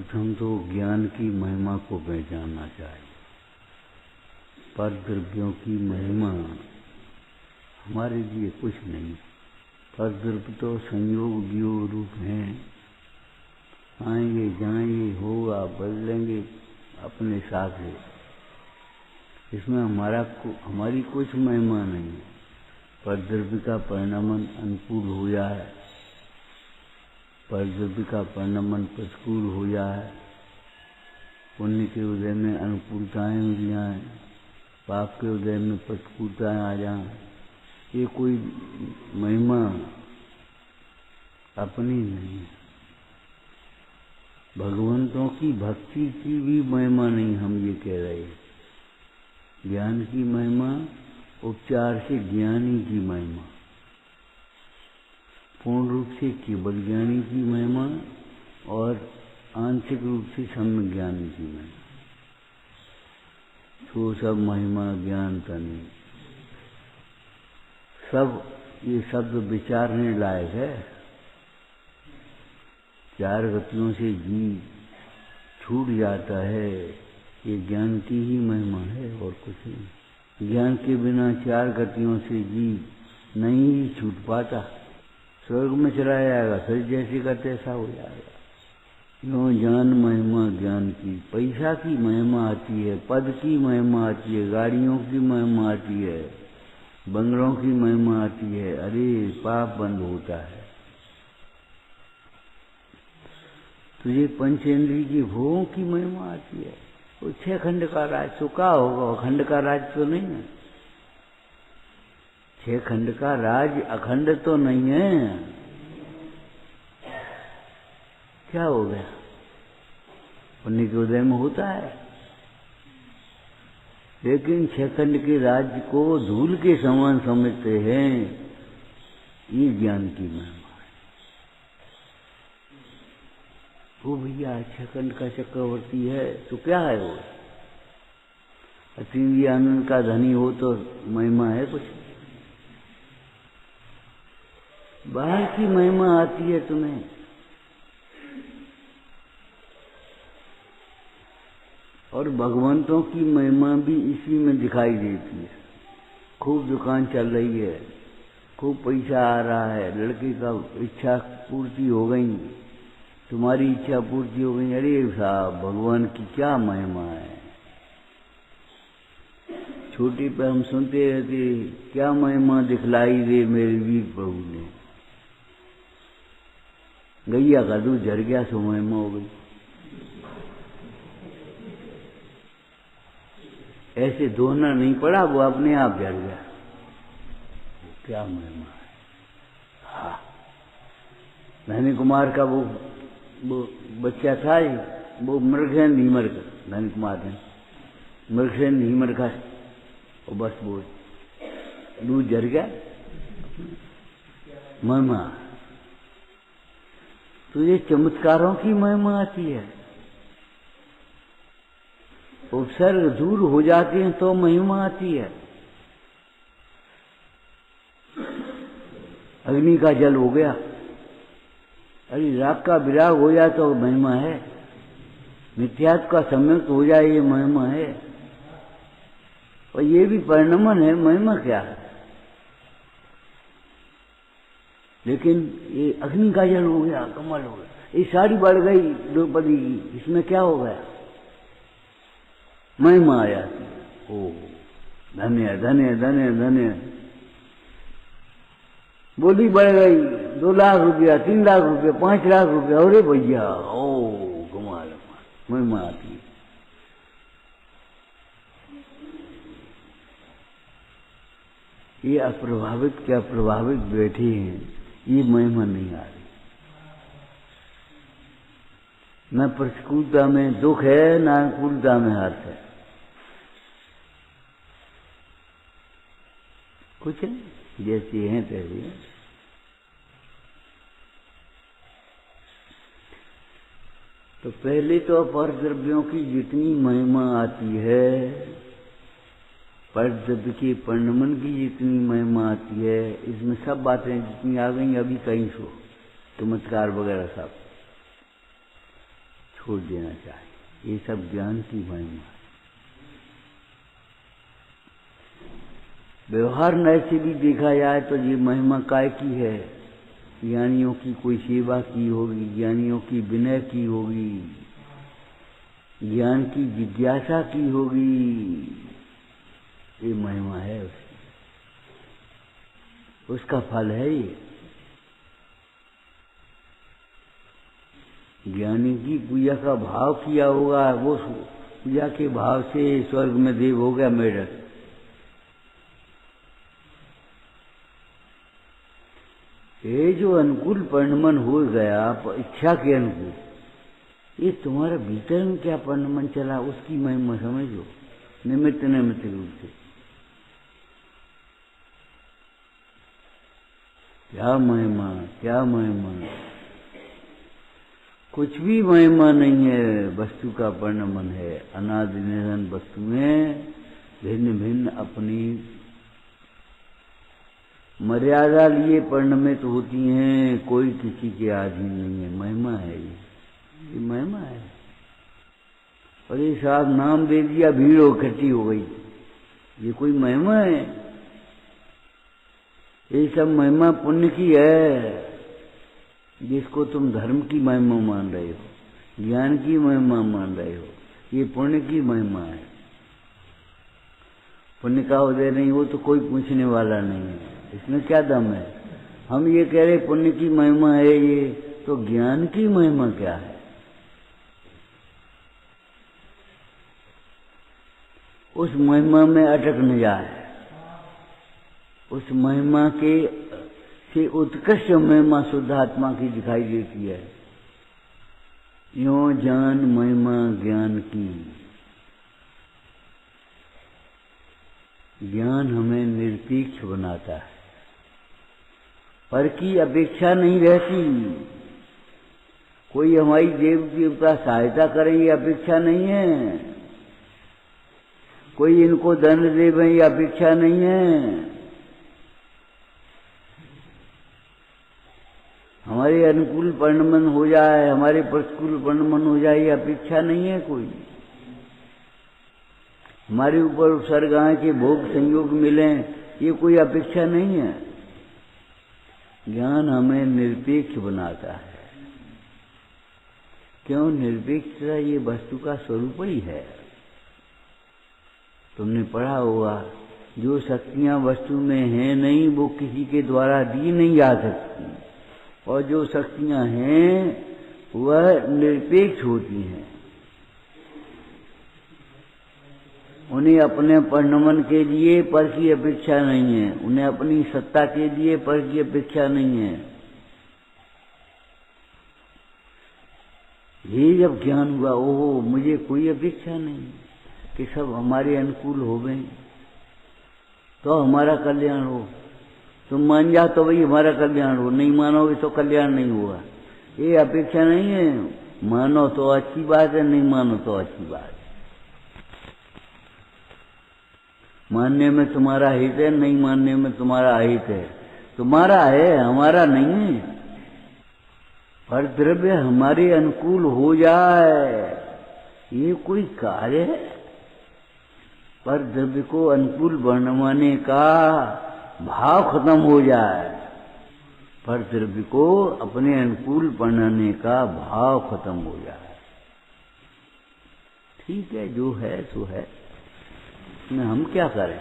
प्रथम तो ज्ञान की महिमा को पहचानना चाहिए। पर द्रव्यों की महिमा हमारे लिए कुछ नहीं। पर द्रव्य तो संयोग वियोग रूप हैं, आएंगे जाएंगे, होगा, बदलेंगे अपने साथ है। इसमें हमारी कुछ महिमा नहीं है। पर द्रव्य का परिणमन अनुकूल हो जाए, पर द्रव्य का परिणमन प्रतिकूल हो जाए, पुण्य के उदय में अनुकूलताएं मिल जाएं, पाप के उदय में प्रतिकूलताएं आ जाएं, ये कोई महिमा अपनी नहीं है। भगवंतों की भक्ति की भी महिमा नहीं, हम ये कह रहे हैं। ज्ञान की महिमा उपचार से ज्ञानी की महिमा, पूर्ण रूप से केवल ज्ञानी की महिमा और आंशिक रूप से सम्यक ज्ञानी की महिमा। तो सब महिमा ज्ञान तनी सब ये शब्द विचारने लायक है। चार गतियों से जीव छूट जाता है, ये ज्ञान की ही महिमा है और कुछ नहीं। ज्ञान के बिना चार गतियों से जीव नहीं ही छूट पाता, स्वर्ग में चला जाएगा, फिर जैसे का तैसा हो जाएगा। यूँ जान महिमा ज्ञान की, पैसा की महिमा आती है, पद की महिमा आती है, गाड़ियों की महिमा आती है, बंगलों की महिमा आती है, अरे पाप बंद होता है। तुझे पंचेंद्रिय की भोगों की महिमा आती है। वो 6 खंड का राज तो क्या होगा, अखंड का राज तो नहीं है। 6 खंड का राज अखंड तो नहीं है। क्या हो गया, पुण्य के उदय में होता है, लेकिन 6 खंड के राज्य को धूल के समान समझते हैं। ये ज्ञान की महिमा है। वो भैया 6 खंड का चक्रवर्ती है तो क्या है वो, अतीन्द्रिय आनंद का धनी हो तो महिमा है कुछ। बाहर की महिमा आती है तुम्हें, और भगवंतों की महिमा भी इसी में दिखाई देती है। खूब दुकान चल रही है, खूब पैसा आ रहा है, लड़के का इच्छा पूर्ति हो गई, तुम्हारी इच्छा पूर्ति हो गई, अरे साहब भगवान की क्या महिमा है। छोटी पे हम सुनते रहते, क्या महिमा दिखलाई दे मेरे वीर प्रभु ने, गैया का दूध झर गया सो महिमा हो गई। ऐसे दोहना नहीं पड़ा, वो अपने आप झर गया। क्या महिमा है। हाँ, धनी कुमार का वो बच्चा था, वो मृगसेन नीमर का, धनी कुमार ने मृगसेन नीमर का, वो बस वो दूध झर गया। महिमा, तो ये चमत्कारों की महिमा आती है। उपसर्ग दूर हो जाते हैं तो महिमा आती है। अग्नि का जल हो गया, अरे राग का विराग हो जाए तो महिमा है। मिथ्यात्व का सम्यक हो जाए ये महिमा है। और ये भी परिणमन है, महिमा क्या है। लेकिन ये अग्नि का जल हो गया, कमल हो गया, ये साड़ी बढ़ गई द्रौपदी की, इसमें क्या हो गया, महिमा आ जाती है। ओ धन्य धन्य धन्य धन्य, बोली बढ़ गई, 2 लाख रुपया, 3 लाख रुपया, 5 लाख रुपया, अरे भैया ओ कमाल, महिमा आती है। ये अप्रभावित क्या प्रभावित बैठे हैं, ये महिमा नहीं आ रही। न प्रतिकूलता में दुख है, न अनुकूलता में हर्ष है, कुछ नहीं, जैसे हैं तैसे हैं। तो पहले तो अपर द्रव्यों की जितनी महिमा आती है, पर द्रव्य के परिणमन की जितनी महिमा आती है, इसमें सब बातें जितनी आ गई अभी कहीं सो चमत्कार वगैरह सब छोड़ देना चाहिए। ये सब ज्ञान की महिमा है। व्यवहार नय से भी देखा जाए तो ये महिमा काय की है? ज्ञानियों की कोई सेवा की होगी, ज्ञानियों की विनय की होगी, ज्ञान की जिज्ञासा की होगी, ये महिमा है उसकी, उसका फल है ये। ज्ञानी की पूजा का भाव किया होगा, वो पूजा के भाव से स्वर्ग में देव हो गया मेढक। ये जो अनुकूल परिणमन हो गया इच्छा के अनुकूल, ये तुम्हारे भीतर में क्या परिणमन चला, उसकी महिमा समझो, निमित्त निमित्त रूप से। क्या महिमा, क्या महिमा, कुछ भी महिमा नहीं है, वस्तु का परिणमन है। अनादि निरंतर वस्तुएं भिन्न भिन्न अपनी मर्यादा लिए परिणमित होती हैं, कोई किसी के अधीन नहीं है। महिमा है ये महिमा है। और ये साहब नाम दे दिया, भीड़ इकट्ठी हो गई, ये कोई महिमा है? ये सब महिमा पुण्य की है, जिसको तुम धर्म की महिमा मान रहे हो, ज्ञान की महिमा मान रहे हो, ये पुण्य की महिमा है। पुण्य का उदय नहीं हो तो कोई पूछने वाला नहीं है, इसमें क्या दम है? हम ये कह रहे पुण्य की महिमा है ये, तो ज्ञान की महिमा क्या है? उस महिमा में अटक न जाए, उस महिमा के से उत्कृष्ट महिमा शुद्ध आत्मा की दिखाई देती है। यों जान महिमा ज्ञान की, ज्ञान हमें निरपेक्ष बनाता है, पर की अपेक्षा नहीं रहती। कोई हमारी देव देवता सहायता करें ये अपेक्षा नहीं है, कोई इनको दंड देवें ये अपेक्षा नहीं है, हमारे अनुकूल परिणमन हो जाए, हमारे प्रतिकूल परिणमन हो जाए ये अपेक्षा नहीं है कोई। हमारे ऊपर उपसर्गाएं के भोग संयोग मिलें ये कोई अपेक्षा नहीं है। ज्ञान हमें निरपेक्ष बनाता है। क्यों निरपेक्षता? ये वस्तु का स्वरूप ही है। तुमने पढ़ा होगा, जो शक्तियां वस्तु में हैं नहीं वो किसी के द्वारा दी नहीं जा सकती, और जो शक्तियां हैं वह निरपेक्ष होती हैं। उन्हें अपने परिणमन के लिए पर की अपेक्षा नहीं है, उन्हें अपनी सत्ता के लिए पर की अपेक्षा नहीं है। ये जब ज्ञान हुआ, ओहो मुझे कोई अपेक्षा नहीं कि सब हमारे अनुकूल हो गए तो हमारा कल्याण हो। तुम मान जाओ तो भाई हमारा कल्याण हो, नहीं मानोगे तो कल्याण नहीं होगा, ये अपेक्षा नहीं है। मानो तो अच्छी बात है, नहीं मानो तो अच्छी बात है। मानने में तुम्हारा हित है, नहीं मानने में तुम्हारा अहित है। तुम्हारा है, हमारा नहीं है। पर द्रव्य हमारे अनुकूल हो जाए ये कोई कार्य है? पर द्रव्य को अनुकूल बनाने का भाव खत्म हो जाए, पर द्रव्य को अपने अनुकूल बनाने का भाव खत्म हो जाए। ठीक है, जो है सो है, इसमें हम क्या करें?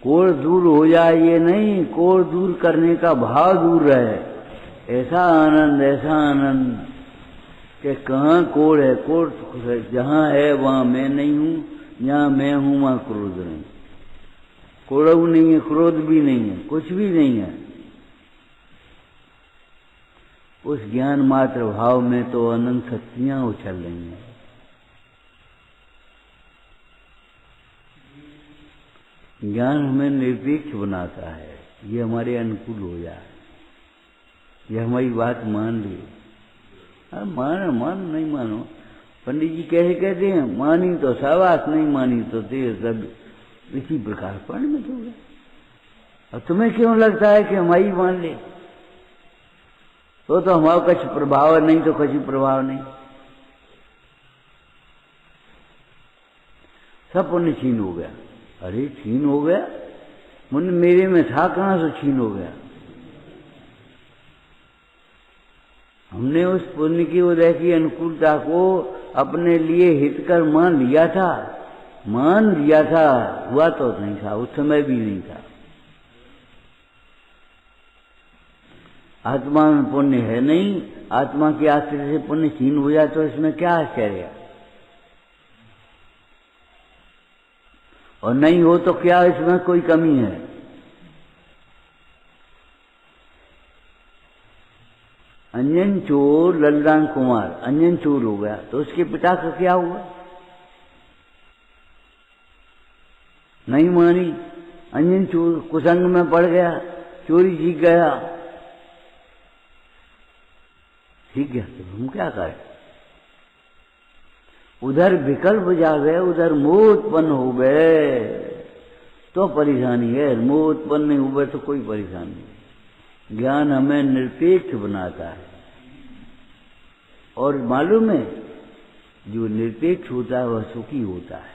कोड़ दूर हो जाए ये नहीं, कोड़ दूर करने का भाव दूर रहे। ऐसा आनंद कि कहाँ कोड़ है? कोड़ जहाँ है वहाँ मैं नहीं हूँ, जहाँ मैं हूँ वहाँ क्रोध नहीं। कोड़व नहीं है, क्रोध भी नहीं है, कुछ भी नहीं है। उस ज्ञान मात्र भाव में तो अनंत शक्तियां उछल रही हैं। ज्ञान हमें निरपेक्ष बनाता है, ये हमारे अनुकूल हो जाए, ये हमारी बात मान ली। मानो नहीं मानो, पंडित जी कैसे कहते हैं, मानी तो शाबाश, नहीं मानी तो देर सब इसी प्रकार परिणमित हो गया। और तुम्हें क्यों लगता है कि हमारी मान ले? तो हमारा कुछ प्रभाव नहीं तो कुछ प्रभाव नहीं। सब पुण्य छीन हो गया। अरे छीन हो गया, मुझे मेरे में था कहाँ से छीन हो गया? हमने उस पुण्य की उदय की अनुकूलता को अपने लिए हितकर मान लिया था, हुआ तो नहीं था, उस समय भी नहीं था। आत्मा में पुण्य है नहीं, आत्मा के आश्रय से पुण्य छीन हो जाए तो इसमें क्या आश्चर्य? और नहीं हो तो क्या इसमें कोई कमी है? अंजन चोर ललराम कुमार अंजन चोर हो गया तो उसके पिता का क्या हुआ? नहीं मानी, अंजन चोर कुसंग में पड़ गया, चोरी सीख गया। सीख गया तो हम क्या करें? उधर विकल्प जागे, उधर मोह उत्पन्न हो गए तो परेशानी है, मोह उत्पन्न नहीं हुए तो कोई परेशानी नहीं। ज्ञान हमें निरपेक्ष बनाता है, और मालूम है जो निरपेक्ष होता है वह सुखी होता है,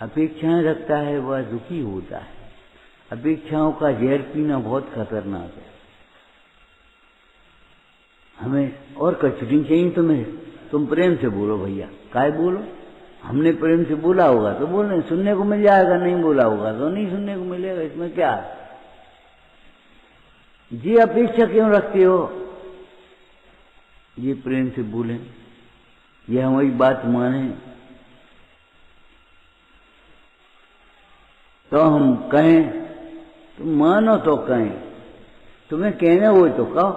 अपेक्षाएं रखता है वह दुखी होता है। अपेक्षाओं का जहर पीना बहुत खतरनाक है। हमें और कचरी चाहिए तुम्हें, तुम प्रेम से बोलो भैया, काय बोलो? हमने प्रेम से बोला होगा तो बोलने सुनने को मिल जाएगा, नहीं बोला होगा तो नहीं सुनने को मिलेगा। इसमें क्या है? ये अपेक्षा क्यों रखते हो? ये प्रेम से बोले, ये हमारी बात माने तो हम कहें, तुम मानो तो कहें, तुम्हें कहना हो तो कहो,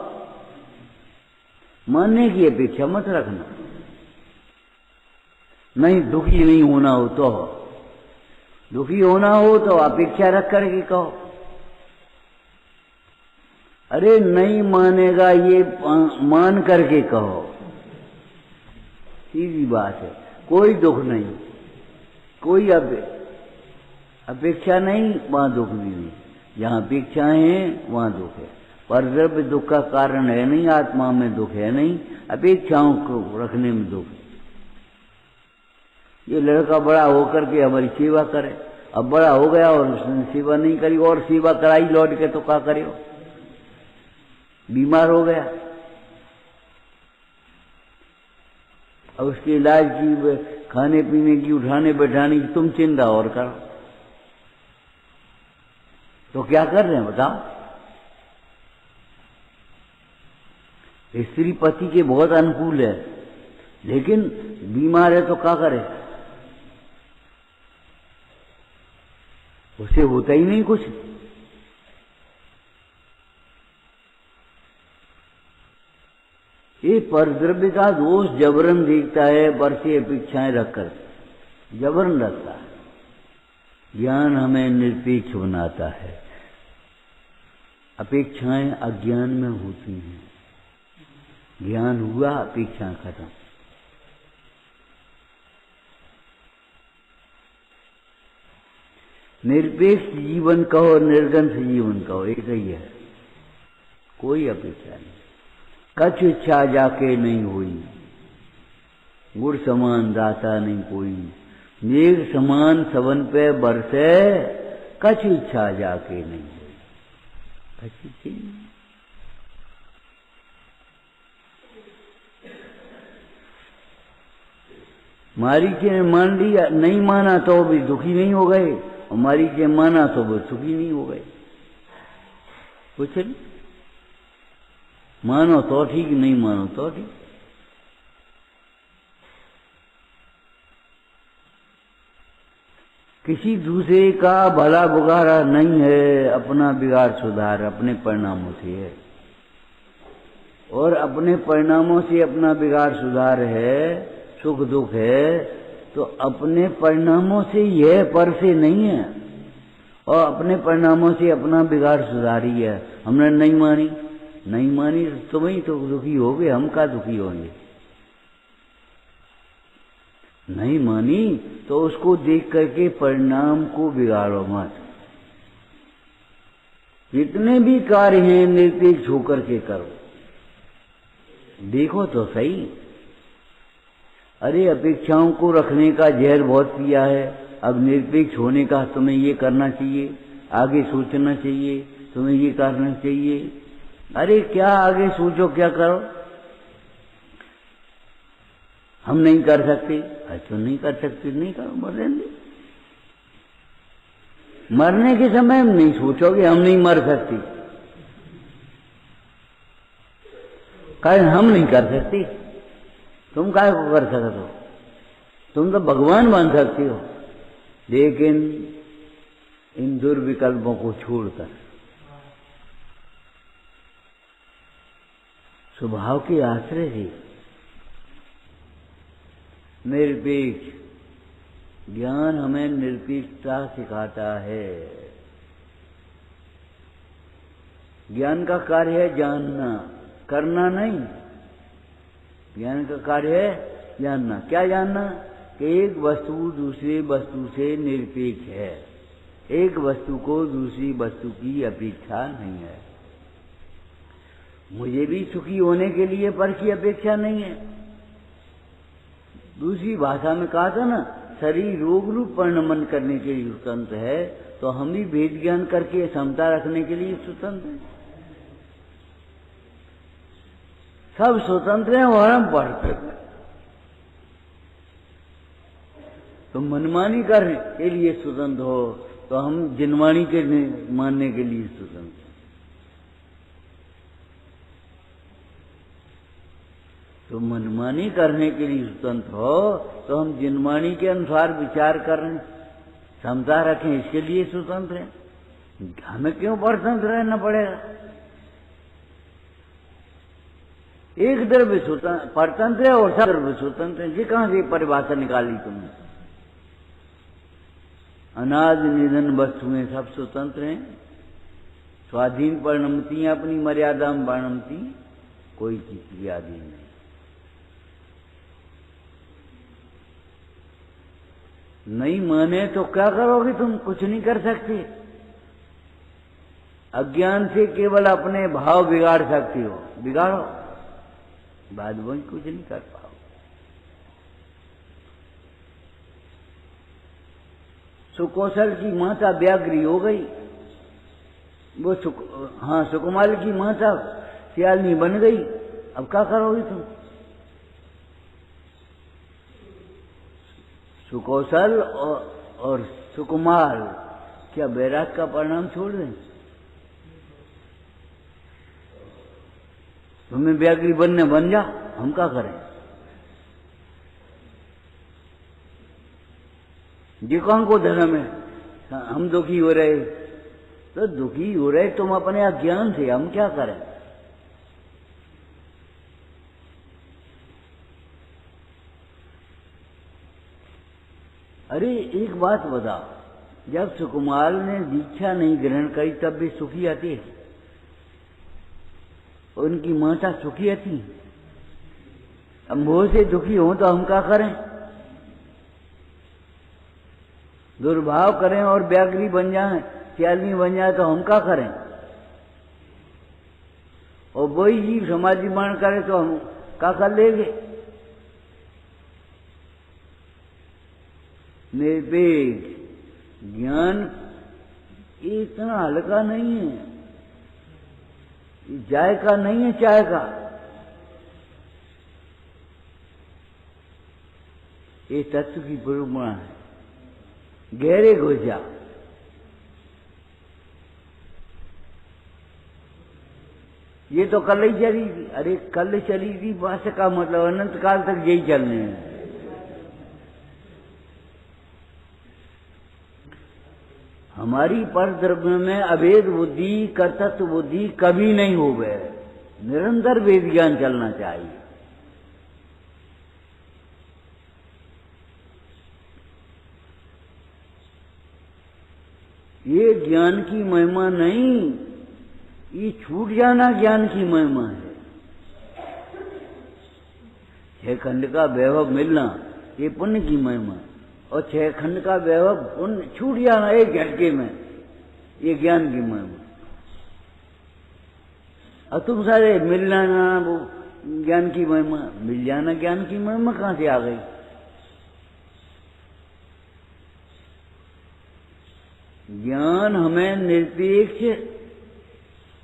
मानने की अपेक्षा मत रखना। नहीं दुखी नहीं होना हो तो, दुखी होना हो तो अपेक्षा रख करके कहो। अरे नहीं मानेगा ये मान करके कहो, सीधी बात है। कोई दुख नहीं, कोई अपेक्षा नहीं, वहां दुख भी नहीं। जहां अपेक्षाएं हैं वहां दुख है। पर द्रव्य दुख का कारण है नहीं, आत्मा में दुख है नहीं, अपेक्षाओं को रखने में दुख है। ये लड़का बड़ा होकर के हमारी सेवा करे, अब बड़ा हो गया और उसने सेवा नहीं करी और सेवा कराई लौट के तो क्या करे? बीमार हो गया, अब उसके इलाज की, खाने पीने की, उठाने बैठाने की तुम चिंता और करो, तो क्या कर रहे हैं बताओ? स्त्री पति के बहुत अनुकूल है, लेकिन बीमार है तो क्या करे? उसे होता ही नहीं कुछ। ये परद्रव्य का दोष जबरन देखता है, बरसे अपेक्षाएं रखकर जबरन रखता है। ज्ञान हमें निरपेक्ष बनाता है। अपेक्षाएं अज्ञान में होती हैं, ज्ञान हुआ अपेक्षाएं खत्म। निरपेक्ष जीवन कहो, निर्गंथ जीवन कहो, एक ही है, कोई अपेक्षा नहीं। कछ इच्छा जाके नहीं हुई, गुड़ समान दाता नहीं कोई, मेघ समान सबन पे बरसे, कछ इच्छा जाके नहीं हुई। कछ इच्छा मारीचे ने मान लिया, नहीं माना तो भी दुखी नहीं हो गए, और मारीचे माना तो वो सुखी नहीं हो गए। कुछ नहीं, मानो तो ठीक, नहीं मानो तो ठीक। किसी दूसरे का भला बुगारा नहीं है, अपना बिगाड़ सुधार अपने परिणामों से है, और अपने परिणामों से अपना बिगाड़ सुधार है, सुख दुख है, तो अपने परिणामों से यह पर से नहीं है, और अपने परिणामों से अपना बिगाड़ सुधारी है। हमने नहीं मानी, नहीं मानी तो तुम ही तो दुखी होगे, हम का दुखी होंगे? नहीं मानी तो उसको देख करके परिणाम को बिगाड़ो मत। जितने भी कार्य हैं निरपेक्ष होकर के करो, देखो तो सही। अरे अपेक्षाओं को रखने का जहर बहुत पिया है, अब निरपेक्ष होने का तुम्हें ये करना चाहिए, आगे सोचना चाहिए, तुम्हें ये करना चाहिए। अरे क्या आगे सोचो, क्या करो, हम नहीं कर सकते। अच्छा नहीं कर सकते, नहीं करो, मर देंगे। मरने के समय हम नहीं सोचोगे हम नहीं मर सकते, कहे हम नहीं कर सकते, तुम काहे को कर सकते हो, तुम तो भगवान बन सकते हो। लेकिन इन दुर्विकल्पों को छोड़कर स्वभाव के आश्रय से निरपेक्ष ज्ञान हमें निरपेक्षता सिखाता है। ज्ञान का कार्य है जानना, करना नहीं। ज्ञान का कार्य है जानना। क्या जानना? कि एक वस्तु दूसरी वस्तु से निरपेक्ष है, एक वस्तु को दूसरी वस्तु की अपेक्षा नहीं है। मुझे भी सुखी होने के लिए पर की अपेक्षा नहीं है। दूसरी भाषा में कहा था ना, शरीर रोग रूप परिणमन करने के लिए स्वतंत्र है, तो हम भी भेद ज्ञान करके समता रखने के लिए स्वतंत्र हैं। सब स्वतंत्र हैं और हम पढ़ते हैं। तो मनमानी करने के लिए स्वतंत्र हो, तो हम जिनवाणी के मानने के लिए स्वतंत्र हैं। तो मनमानी करने के लिए स्वतंत्र हो, तो हम जिनवाणी के अनुसार विचार करें, समता रखें, इसके लिए स्वतंत्र हैं। हमें क्यों परतंत्र रहना पड़ेगा? एक द्रव्य परतंत्र है और सब द्रव्य स्वतंत्र है। ये कहां से परिभाषा निकाली तुमने? अनाद निधन वस्तुएं सब स्वतंत्र हैं, स्वाधीन परिणमती, अपनी मर्यादा में परिणमती, कोई चीज की आदि नहीं। नहीं माने तो क्या करोगे तुम? कुछ नहीं कर सकते। अज्ञान से केवल अपने भाव बिगाड़ सकते हो, बिगाड़ो, बाद में कुछ नहीं कर पाओ। सुकौशल की माता व्याघ्री हो गई, वो सुकुमाल की माता सियालनी बन गई। अब क्या करोगे तुम? सुकौशल और सुकुमाल क्या बैराग का परिणाम छोड़ दें? तुम्हें व्याघ्री बनने बन जा, हम क्या करें? ये कौन को धर्म है? हम दुखी हो रहे, तो दुखी हो रहे तुम अपने अज्ञान से, हम क्या करें? अरे एक बात बताओ, जब सुकुमार ने दीक्षा नहीं ग्रहण करी तब भी सुखी आती है, उनकी माता सुखी आती। अब मोह से दुखी हो तो हम क्या करें? दुर्भाव करें और व्याघ्री बन जाए, सियालनी बन जाए तो हम क्या करें? और वही जीव समाजीकरण करे तो हम क्या कर लेंगे? निरपेक्ष ज्ञान इतना हल्का नहीं है, जायका नहीं है चाय का। ये तत्व की परिक्रमा है, गहरे घुस जा। ये तो कल ही चली थी। अरे कल चली थी बात का मतलब अनंत काल तक यही चलने हैं। हमारी पर द्रव्य में अभेद बुद्धि, कर्तृत्व बुद्धि कभी नहीं हो गए। निरंतर वेद ज्ञान चलना चाहिए। ये ज्ञान की महिमा नहीं, ये छूट जाना ज्ञान की महिमा है। छह खंड का वैभव मिलना ये पुण्य की महिमा, और छह खंड का वैभव पुण्य छूट जाना एक झटके में, ये ज्ञान की महिमा। और तुम सारे मिल जाना वो ज्ञान की महिमा, मिल जाना ज्ञान की महिमा कहां से आ गई? ज्ञान हमें निरपेक्ष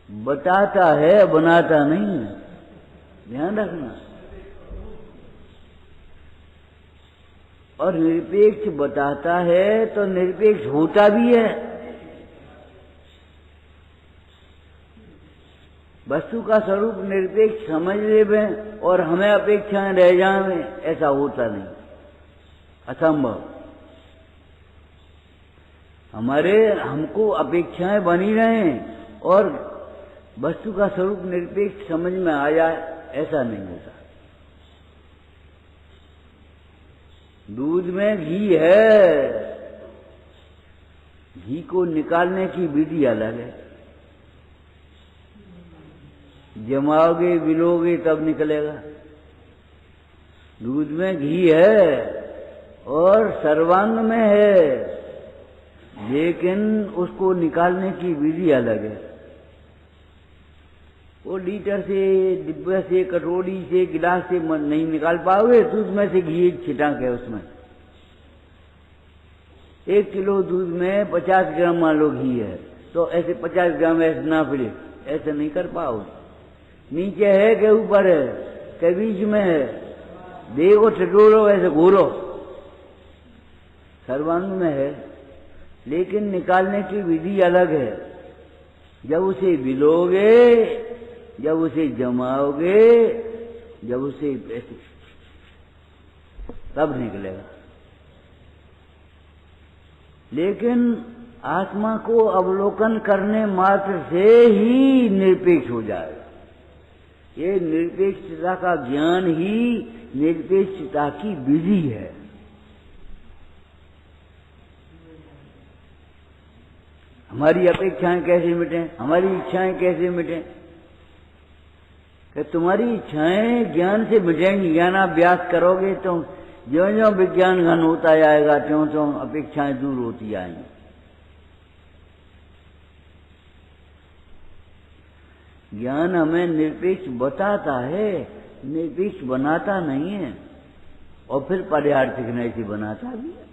बताता है, बनाता नहीं है, ध्यान रखना। और निरपेक्ष बताता है तो निरपेक्ष होता भी है। वस्तु का स्वरूप निरपेक्ष समझ ले और हमें अपेक्षाएं रह जाएं, ऐसा होता नहीं, असंभव। हमको अपेक्षाएं बनी रहें और वस्तु का स्वरूप निरपेक्ष समझ में आ जाए, ऐसा नहीं होता। दूध में घी है, घी को निकालने की विधि अलग है। जमाओगे बिलोगे तब निकलेगा। दूध में घी है और सर्वांग में है, लेकिन उसको निकालने की विधि अलग है। वो लीटर से, डिब्बे से, कटोरी से, गिलास से नहीं निकाल पाओगे, तो उसमें से घी छिटाक है उसमें। 1 किलो दूध में 50 ग्राम मान लो घी है, तो ऐसे 50 ग्राम ऐसे ना फिरे, ऐसे नहीं कर पाओगे। नीचे है के ऊपर है के बीच में है, देखो टटोलो ऐसे घोलो, सर्वांग में है, लेकिन निकालने की विधि अलग है। जब उसे बिलोगे, जब उसे जमाओगे, जब उसे तब निकलेगा। लेकिन आत्मा को अवलोकन करने मात्र से ही निरपेक्ष हो जाएगा। ये निरपेक्षता का ज्ञान ही निरपेक्षता की विधि है। हमारी अपेक्षाएं कैसे मिटें, हमारी इच्छाएं कैसे मिटें? कि तुम्हारी इच्छाएं ज्ञान से मिटेंगी। ज्ञानाभ्यास करोगे तो ज्यों ज्यों विज्ञान घन होता जाएगा, त्यों त्यों अपेक्षाएं दूर होती जाएंगी। ज्ञान हमें निरपेक्ष बताता है, निरपेक्ष बनाता नहीं है। और फिर पर्यार्थक नहीं से बनाता भी है।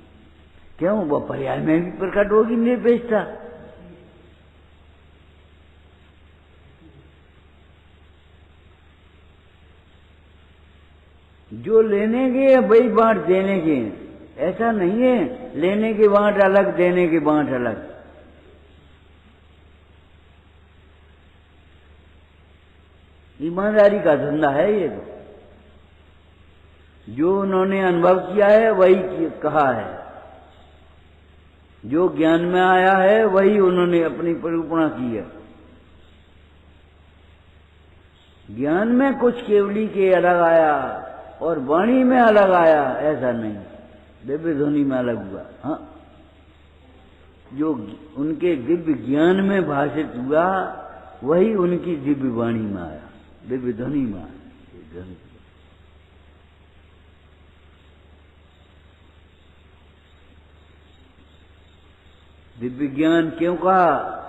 क्यों? वह पर्याय में भी प्रकट होगी निरपेक्षता। जो लेने के वही बांट देने के, ऐसा नहीं है लेने की बांट अलग, देने की बांट अलग। ईमानदारी का धंधा है ये तो। जो उन्होंने अनुभव किया है वही कहा है, जो ज्ञान में आया है वही उन्होंने अपनी निरूपणा की है। ज्ञान में कुछ केवली के अलग आया और वाणी में अलग आया, ऐसा नहीं। दिव्य ध्वनि में अलग हुआ। हाँ, जो उनके दिव्य ज्ञान में भाषित हुआ वही उनकी दिव्य वाणी में आया, दिव्य ध्वनि में आया। दिव्य ज्ञान क्यों कहा?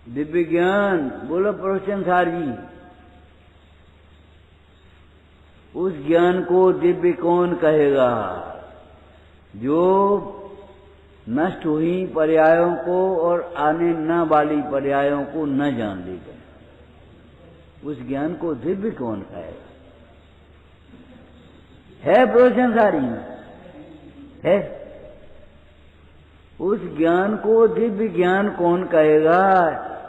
दिव्य ज्ञान बोलो प्रवचन सार जी। उस ज्ञान को दिव्य कौन कहेगा? जो नष्ट हुई पर्यायों को और आने न वाली पर्यायों को न जान लेगा, उस ज्ञान को दिव्य कौन कहेगा? है प्रवचन सारी में है। उस ज्ञान को दिव्य ज्ञान कौन कहेगा?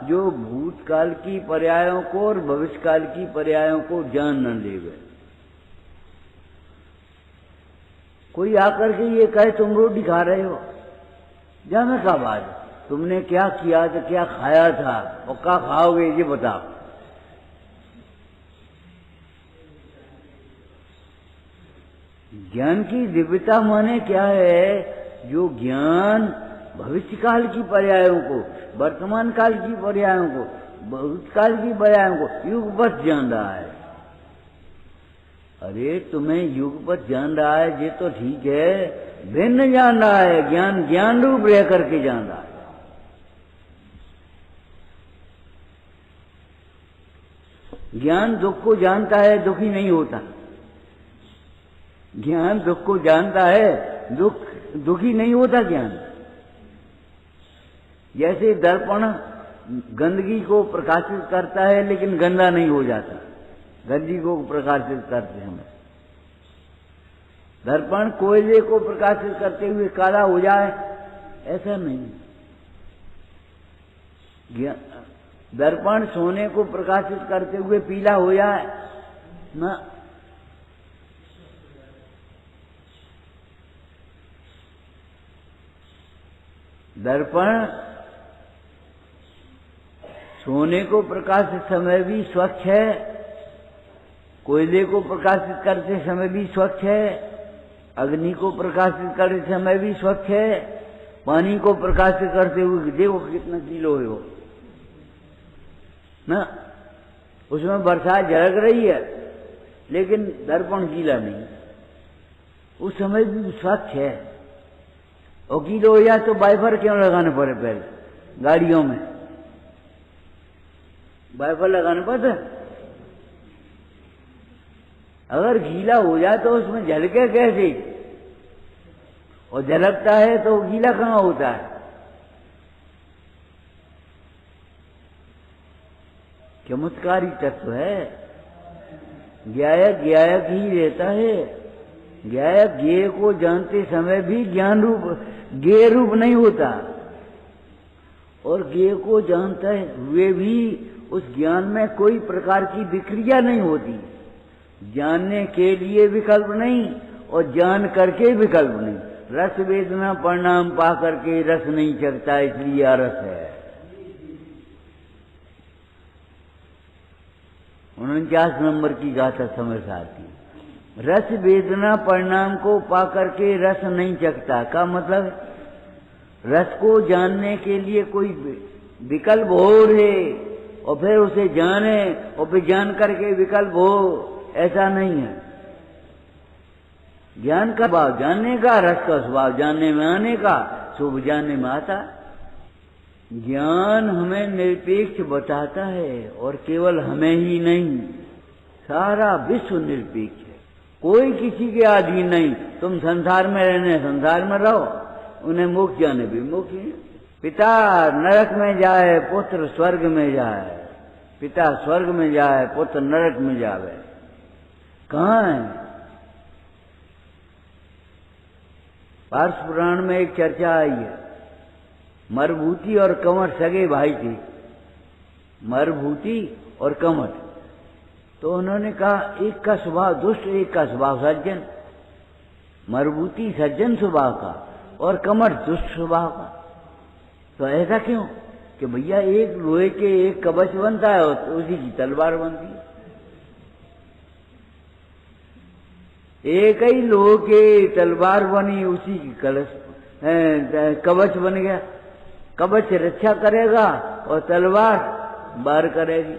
जो भूतकाल की पर्यायों को और भविष्यकाल की पर्यायों को जान न लेवे। कोई आकर के ये कहे तुम रोटी खा रहे हो, जाने का बात, तुमने क्या किया था, क्या खाया था और क्या खाओगे ये बताओ। ज्ञान की दिव्यता माने क्या है? जो ज्ञान भविष्यकाल की पर्यायों को, वर्तमान काल की पर्यायों को, भूतकाल की पर्यायों को युगपथ जान रहा है। अरे तुम्हें युगपथ जान रहा है ये तो ठीक है, भिन्न जान रहा है। ज्ञान ज्ञान रूप रह करके जान रहा है। ज्ञान दुख को जानता है, दुखी नहीं होता। ज्ञान दुख को जानता है, दुखी नहीं होता ज्ञान। जैसे दर्पण गंदगी को प्रकाशित करता है लेकिन गंदा नहीं हो जाता, गंदगी को प्रकाशित करते समय। दर्पण कोयले को प्रकाशित करते हुए काला हो जाए ऐसा नहीं। दर्पण सोने को प्रकाशित करते हुए पीला हो जाए ना। दर्पण सोने को प्रकाशित समय भी स्वच्छ है, कोयले को प्रकाशित करते समय भी स्वच्छ है, अग्नि को प्रकाशित करते समय भी स्वच्छ है, पानी को प्रकाशित करते हुए देखो कितना किलो है वो ना। उसमें बरसात झलक रही है लेकिन दर्पण गीला नहीं, उस समय भी स्वच्छ है। और गीला हो जाए तो वाइपर क्यों लगाने पड़े? पहले गाड़ियों में वाइपर लगाने पड़ते। अगर गीला हो जाए तो उसमें झलके कैसे? और झलकता है तो गीला कहाँ होता है? चमत्कारी तत्व है। ज्ञायक ज्ञायक ही रहता है। ज्ञायक ज्ञेय को जानते समय भी ज्ञान रूप ज्ञेय रूप नहीं होता, और ज्ञेय को जानते हुए भी उस ज्ञान में कोई प्रकार की विक्रिया नहीं होती। जानने के लिए विकल्प नहीं और जान करके विकल्प नहीं। रस वेदना परिणाम पा करके रस नहीं चखता, इसलिए अरस है। 49 नंबर की गाथा समझ आती। रस वेदना परिणाम को पा करके रस नहीं चखता का मतलब रस को जानने के लिए कोई विकल्प हो रे और फिर उसे जाने और फिर जान करके विकल्प हो, ऐसा नहीं है। ज्ञान का स्वभाव जानने का, रस का स्वभाव जानने में आने का, शुभ जानने में आता। ज्ञान हमें निरपेक्ष बताता है और केवल हमें ही नहीं, सारा विश्व निरपेक्ष है, कोई किसी के अधीन नहीं। तुम संसार में रहने संसार में रहो, उन्हें मोक्ष जाने भी मोक्ष। पिता नरक में जाए पुत्र स्वर्ग में जाए, पिता स्वर्ग में जाए पुत्र नरक में जावे, कहाँ है? पार्श पुराण में एक चर्चा आई है। मरभूति और कमर सगे भाई थे, मरभूति और कमर। तो उन्होंने कहा एक का स्वभाव दुष्ट, एक का स्वभाव सज्जन। मरभूति सज्जन स्वभाव का और कमर दुष्ट स्वभाव का। तो ऐसा क्यों कि भैया एक लोहे के एक कवच बनता है और उसी की तलवार बनती है। एक ही लोहे के तलवार बनी, उसी की कवच बन गया। कवच रक्षा करेगा और तलवार वार करेगी।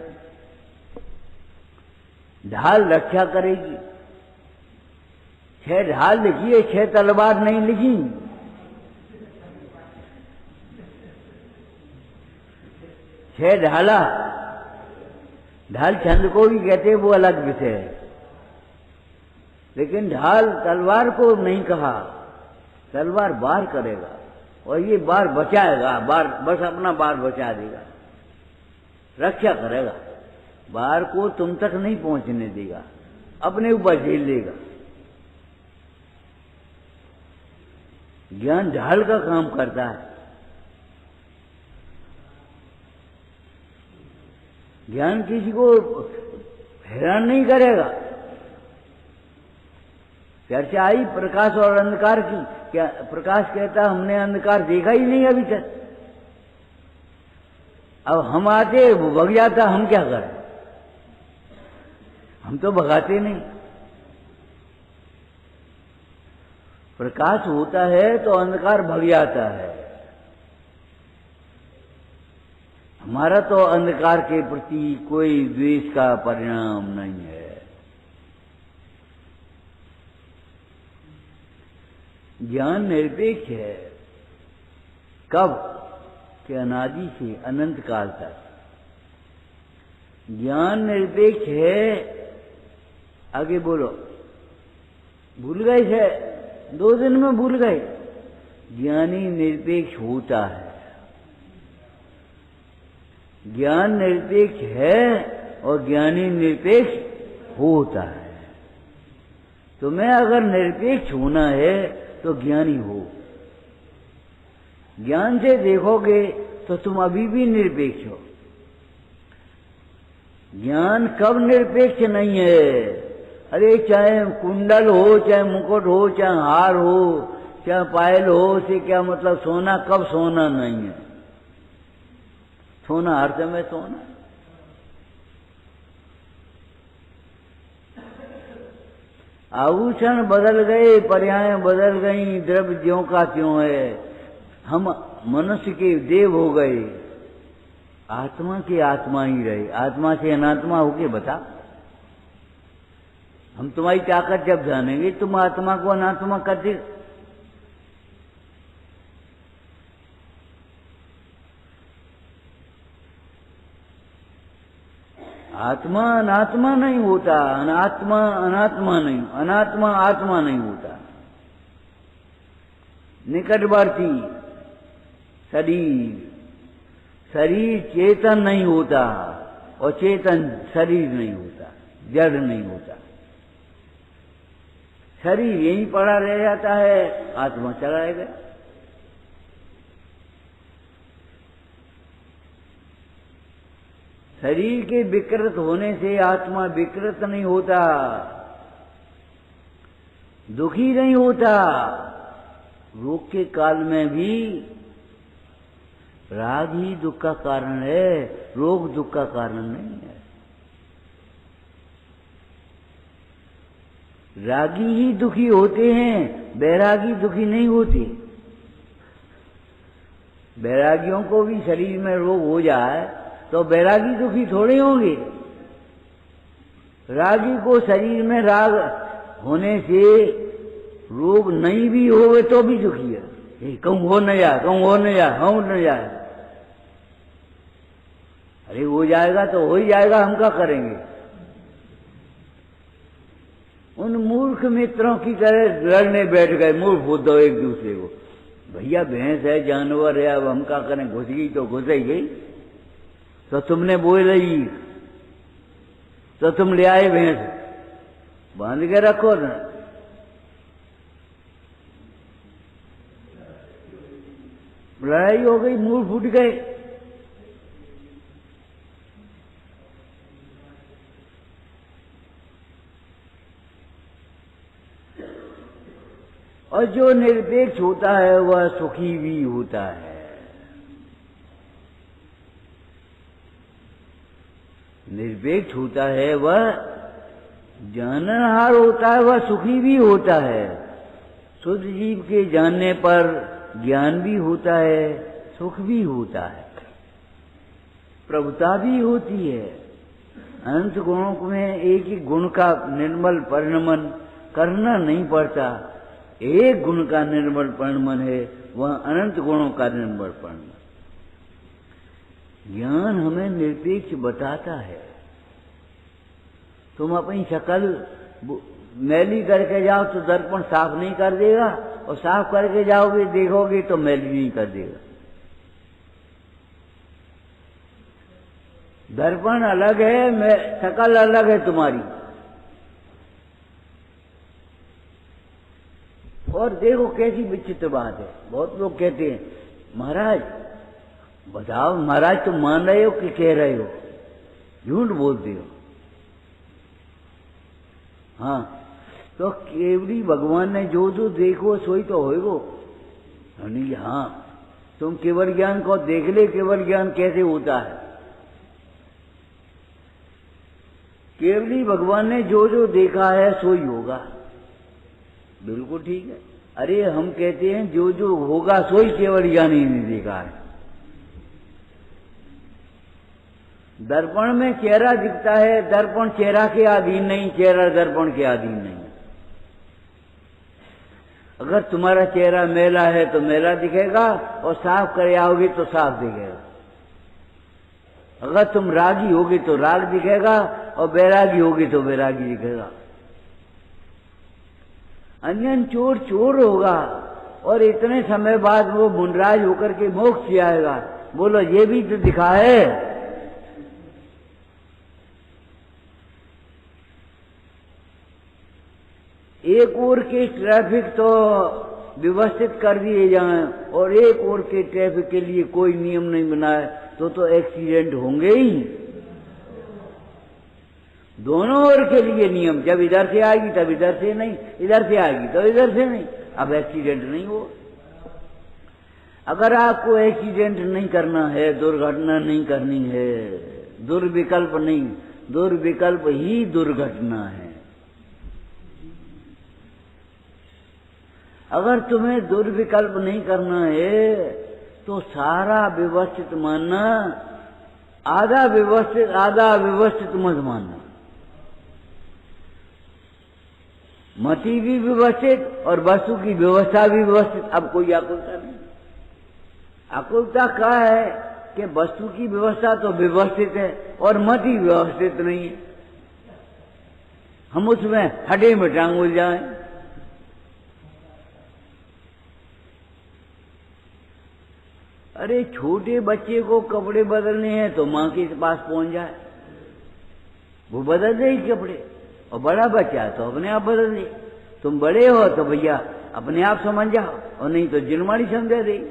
ढाल रक्षा करेगी। 6 ढाल लिखी है, 6 तलवार नहीं लिखी। छह ढाला, ढाल छंद को भी कहते हैं, वो अलग विषय है, लेकिन ढाल तलवार को नहीं कहा। तलवार वार करेगा और ये बार बचाएगा, बार बस अपना बार बचा देगा, रक्षा करेगा, बार को तुम तक नहीं पहुंचने देगा, अपने ऊपर झेल लेगा। ज्ञान ढाल का काम करता है। ज्ञान किसी को हैरान नहीं करेगा। चर्चा आई प्रकाश और अंधकार की। क्या प्रकाश कहता हमने अंधकार देखा ही नहीं अभी तक, अब हम आते वो भग जाता, हम क्या करें? हम तो भगाते नहीं। प्रकाश होता है तो अंधकार भग जाता है। हमारा तो अंधकार के प्रति कोई द्वेष का परिणाम नहीं है। ज्ञान निरपेक्ष है। कब? कि अनादि से अनंत काल तक ज्ञान निरपेक्ष है। आगे बोलो, भूल गए थे, 2 दिन में भूल गए। ज्ञानी निरपेक्ष होता है। ज्ञान निरपेक्ष है और ज्ञानी निरपेक्ष होता है। तुम्हें अगर निरपेक्ष होना है तो ज्ञानी हो। ज्ञान से देखोगे तो तुम अभी भी निरपेक्ष हो। ज्ञान कब निरपेक्ष नहीं है? अरे चाहे कुंडल हो, चाहे मुकुट हो, चाहे हार हो, चाहे पायल हो, से क्या मतलब? सोना कब सोना नहीं है? सोना हर समय सोना। आभूषण बदल गए, पर्यायें बदल गई, द्रव्य ज्यों का त्यों है। हम मनुष्य के देव हो गए, आत्मा की आत्मा ही रहे। आत्मा से अनात्मा होके बता। हम तुम्हारी ताकत जब जानेंगे, तुम आत्मा को अनात्मा कर दे। आत्मा अनात्मा नहीं होता, अनात्मा अनात्मा नहीं, अनात्मा आत्मा नहीं होता। निकटवर्ती शरीर, शरीर चेतन नहीं होता और चेतन शरीर नहीं होता, जड़ नहीं होता। शरीर यहीं पड़ा रह जाता है, आत्मा चला गया। शरीर के विकृत होने से आत्मा विकृत नहीं होता, दुखी नहीं होता। रोग के काल में भी राग ही दुख का कारण है, रोग दुख का कारण नहीं है। रागी ही दुखी होते हैं, बैरागी दुखी नहीं होते। बैरागियों को भी शरीर में रोग हो जाए तो बैरागी दुखी थोड़े होंगे। रागी को शरीर में राग होने से रोग नहीं भी होवे तो भी दुखी है। कहूँ हो न जाए, कहूँ हो न जाए, हम न जाए। अरे हो जाएगा तो हो ही जाएगा, हम क्या करेंगे? उन मूर्ख मित्रों की तरह लड़ने बैठ गए, मूर्ख बुद्धो एक दूसरे को। भैया भैंस है, जानवर है, अब हम क्या करें? घुस गई तो घुस ही गई। तो तुमने बोल रही तो तुम ले आए भैंस, बांध के रखो ना। लड़ाई हो गई, मुंह फूट गए। और जो निरपेक्ष होता है वह सुखी भी होता है। निरपेक्ष होता है वह जाननहार होता है, वह सुखी भी होता है। शुद्ध जीव के जानने पर ज्ञान भी होता है, सुख भी होता है, प्रभुता भी होती है। अनंत गुणों में एक ही गुण का निर्मल परिणमन करना नहीं पड़ता। एक गुण का निर्मल परिणमन है, वह अनंत गुणों का निर्मल परिणमन। ज्ञान हमें निरपेक्ष बताता है। तुम अपनी शक्ल मैली करके जाओ तो दर्पण साफ नहीं कर देगा, और साफ करके जाओगे देखोगे तो मैली नहीं कर देगा। दर्पण अलग है, शक्ल अलग है तुम्हारी। और देखो कैसी विचित्र बात है। बहुत लोग कहते हैं महाराज बताओ, महाराज तुम मान रहे हो कि कह रहे हो? झूठ बोलते हो। हाँ, तो केवली भगवान ने जो जो देखो सोई तो होएगो। नहीं, हाँ तुम केवल ज्ञान को देख ले। केवल ज्ञान कैसे होता है? केवली भगवान ने जो जो देखा है सोई होगा। बिल्कुल ठीक है। अरे हम कहते हैं जो जो होगा सोई केवल ज्ञानी ने देखा है। दर्पण में चेहरा दिखता है, दर्पण चेहरा के अधीन नहीं, चेहरा दर्पण के अधीन नहीं। अगर तुम्हारा चेहरा मैला है तो मैला दिखेगा, और साफ कर आओगे तो साफ दिखेगा। अगर तुम रागी होगे तो राग दिखेगा, और बैरागी होगी तो बैरागी दिखेगा। अन्यन चोर चोर होगा, और इतने समय बाद वो मुंडराज होकर के मोक्ष से आएगा। बोलो ये भी तो दिखा है। एक ओर के ट्रैफिक तो व्यवस्थित कर दिए जाएं और एक ओर के ट्रैफिक के लिए कोई नियम नहीं बनाए तो एक्सीडेंट होंगे ही। दोनों ओर के लिए नियम, जब इधर से आएगी तब इधर से नहीं, इधर से आएगी तो इधर से नहीं, अब एक्सीडेंट नहीं हो। अगर आपको एक्सीडेंट नहीं करना है, दुर्घटना नहीं करनी है, दुर्विकल्प नहीं, दुर्विकल्प ही दुर्घटना है। अगर तुम्हें दुर्विकल्प नहीं करना है तो सारा व्यवस्थित मानना, आधा व्यवस्थित मत मानना। मति भी व्यवस्थित और वस्तु की व्यवस्था भी व्यवस्थित। अब कोई आकुलता नहीं। आकुलता क्या है कि वस्तु की व्यवस्था तो व्यवस्थित है और मति व्यवस्थित नहीं है, हम उसमें हड्डी में टांग उल जाएं। अरे छोटे बच्चे को कपड़े बदलने हैं तो माँ के पास पहुंच जाए, वो बदल देगी कपड़े, और बड़ा बच्चा है तो अपने आप बदल दे। तुम बड़े हो तो भैया अपने आप समझ जाओ, और नहीं तो जिनमाड़ी समझा देगी।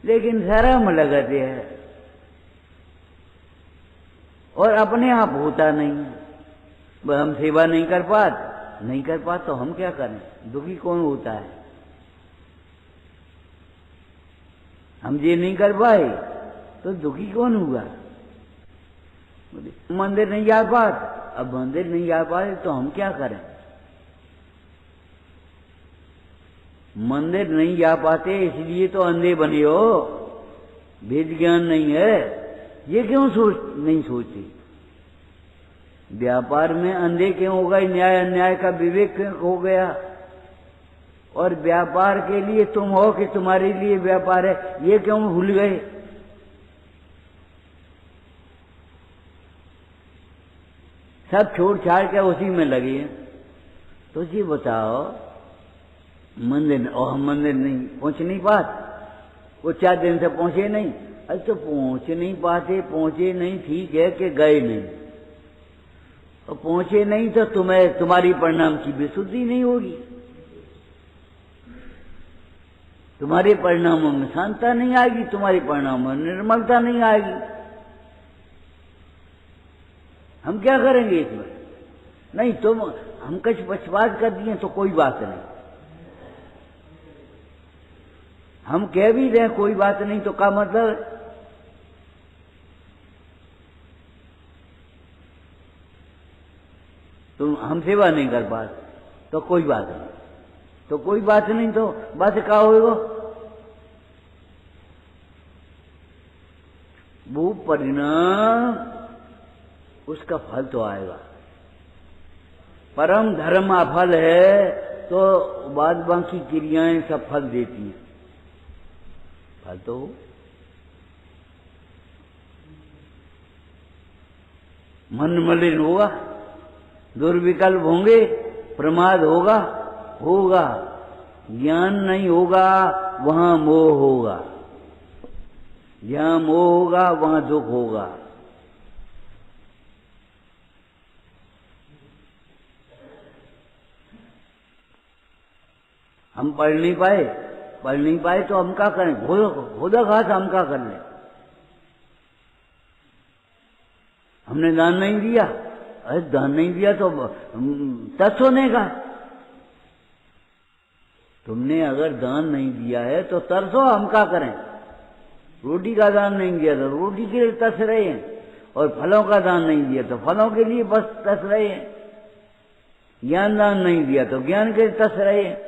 लेकिन शर्म लगते है और अपने आप होता नहीं है। हम सेवा नहीं कर पाते तो हम क्या करें? दुखी कौन होता है? हम ये नहीं कर पाए तो दुखी कौन हुआ? मंदिर नहीं जा पाते, अब मंदिर नहीं जा पाए तो हम क्या करें? मंदिर नहीं जा पाते इसलिए तो अंधे बने हो, वेद ज्ञान नहीं है, ये क्यों नहीं सोचते? व्यापार में अंधे क्यों हो गए? न्याय अन्याय का विवेक क्यों हो गया? और व्यापार के लिए तुम हो कि तुम्हारे लिए व्यापार है, ये क्यों भूल गए? सब छोड़ छाड़ के उसी में लगे हैं। तो जी बताओ, मंदिर, और हम मंदिर नहीं पहुंच नहीं पाते, वो 4 दिन से पहुंचे नहीं। अरे तो पहुंच नहीं पाते, पहुंचे नहीं ठीक है कि गए नहीं, और पहुंचे नहीं तो तुम्हारी परिणाम की विशुद्धि नहीं होगी, तुम्हारे परिणामों में शांतता नहीं आएगी, तुम्हारे परिणामों में निर्मलता नहीं आएगी। हम क्या करेंगे इसमें? नहीं तुम हम कुछ पक्षपात कर दिए तो कोई बात नहीं, हम कह भी दें कोई बात नहीं तो क्या मतलब? तुम हम सेवा नहीं कर पाते तो कोई बात नहीं, तो कोई बात नहीं तो बात क्या होगा? वो परिणाम, उसका फल तो आएगा। परम धर्म फल है तो बाद बाकी क्रियाएं सब फल देती हैं। फल तो मन मलिन होगा, दुर्विकल्प होंगे, प्रमाद होगा, ज्ञान नहीं होगा, वहां मोह होगा, जहां मोह होगा वहां दुख होगा। हम पढ़ नहीं पाए तो हम क्या करें? खुदा खास हम क्या कर ले? हमने दान नहीं दिया, अरे दान नहीं दिया तो तरसोने का। तुमने अगर दान नहीं दिया है तो तरसो, हम क्या करें? रोटी का दान नहीं दिया तो रोटी के लिए तरस रहे हैं, और फलों का दान नहीं दिया तो फलों के लिए बस तरस रहे हैं, ज्ञान दान नहीं दिया तो ज्ञान के लिए तरस रहे हैं।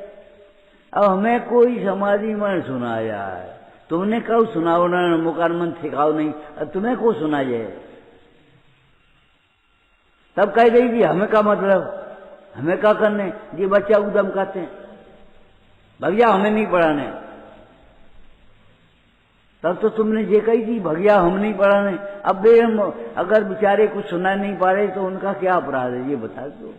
अब हमें कोई समाधि में सुनाया है, तुमने कब सुनाओ ना, मुकार मन सिखाओ नहीं, अब तुम्हें को सुना जाए? तब कह देगी हमें क्या मतलब, हमें क्या करने? ये बच्चा उदम करते हैं भैया हमें नहीं पढ़ाने, तब तो तुमने ये कही थी भैया हम नहीं पढ़ाने। अब भी हम अगर बेचारे कुछ सुना नहीं पा रहे तो उनका क्या अपराध है, ये बता दो।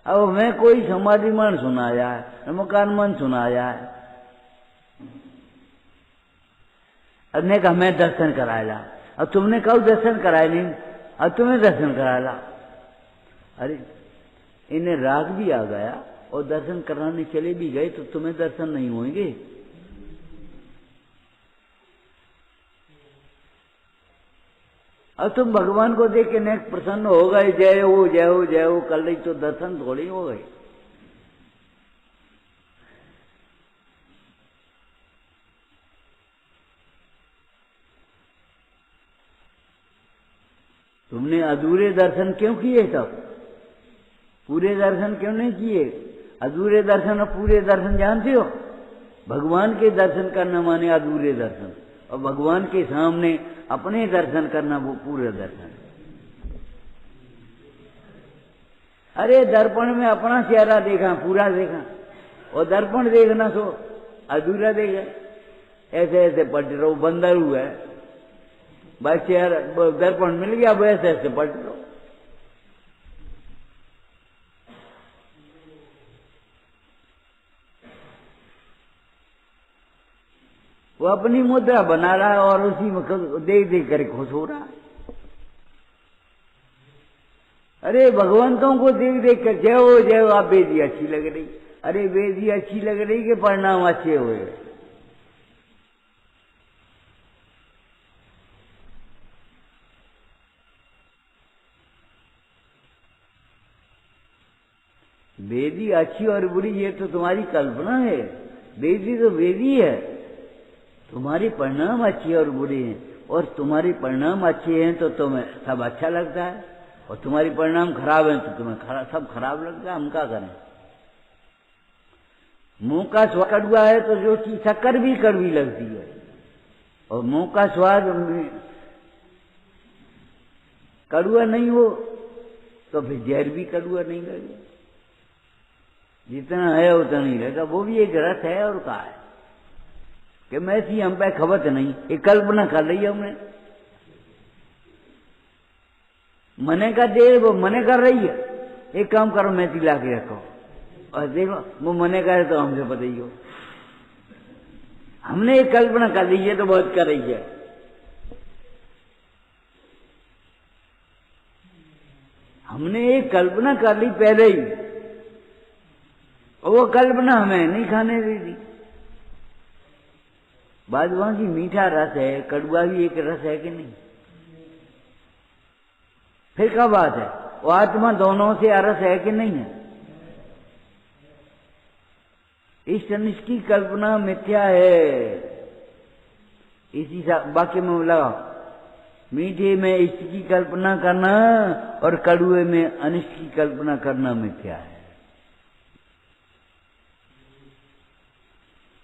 अब हमें कोई समाधि मन सुनाया है, मकान मन सुनाया है, अब ने हमें दर्शन कराया। अब तुमने कब दर्शन कराए नहीं? अब तुम्हें दर्शन करा ला। अरे इन्हें राग भी आ गया और दर्शन कराने चले भी गए तो तुम्हें दर्शन नहीं होंगे। अब तुम भगवान को देख के नेक प्रसन्न हो गए, जय हो जय हो जय हो कर रही तो दर्शन थोड़ी हो गए। तुमने अधूरे दर्शन क्यों किए? सब पूरे दर्शन क्यों नहीं किए? अधूरे दर्शन और पूरे दर्शन जानते हो? भगवान के दर्शन करना माने अधूरे दर्शन, और भगवान के सामने अपने दर्शन करना वो पूरे दर्शन। अरे दर्पण में अपना चेहरा देखा, पूरा देखा, और दर्पण देखना सो अधूरा देखा। ऐसे ऐसे पट रहो, बंदर हुआ है, बस चेहरा दर्पण मिल गया, वैसे ऐसे पट रहो। वो अपनी मुद्रा बना रहा है और उसी में देख देख कर खुश हो रहा है। अरे भगवंतों को देख देख कर जय हो जय हो, आप वेदी अच्छी लग रही। अरे वेदी अच्छी लग रही कि परिणाम अच्छे हुए? वेदी अच्छी और बुरी ये तो तुम्हारी कल्पना है। वेदी तो वेदी है। तुम्हारी परिणाम अच्छे और बुरे हैं, और तुम्हारे परिणाम अच्छे हैं तो तुम्हें सब अच्छा लगता है, और तुम्हारी परिणाम खराब है तो तुम्हें सब खराब लगता है। हम क्या करें? मुंह का स्वाद कड़वा है तो जो चीज शक्कर भी कड़वी लगती है, और मुंह का स्वाद कड़वा नहीं हो तो फिर जहर भी कड़वा नहीं लगे। जितना है उतना नहीं रहेगा। वो भी एक रस है और का है कि मैं सी हम पे खबर नहीं, एक कल्पना कर रही है हमने। मने का देर वो मने कर रही है, एक काम करो मैथी ला के रखो और देखो वो मने करे तो हमसे पता ही हो। हमने एक कल्पना कर ली है तो बहुत कर रही है। हमने एक कल्पना कर ली पहले ही, और वो कल्पना हमें नहीं खाने दी थी। बाजवा की मीठा रस है, कड़वा भी एक रस है कि नहीं? फिर क्या बात है? वो आत्मा दोनों से अरस है कि नहीं है? इस निष्की कल्पना मिथ्या है। इसी वाक्य में लगा, मीठे में इष्ट की कल्पना करना और कड़ुए में अनिष्ट की कल्पना करना मिथ्या है।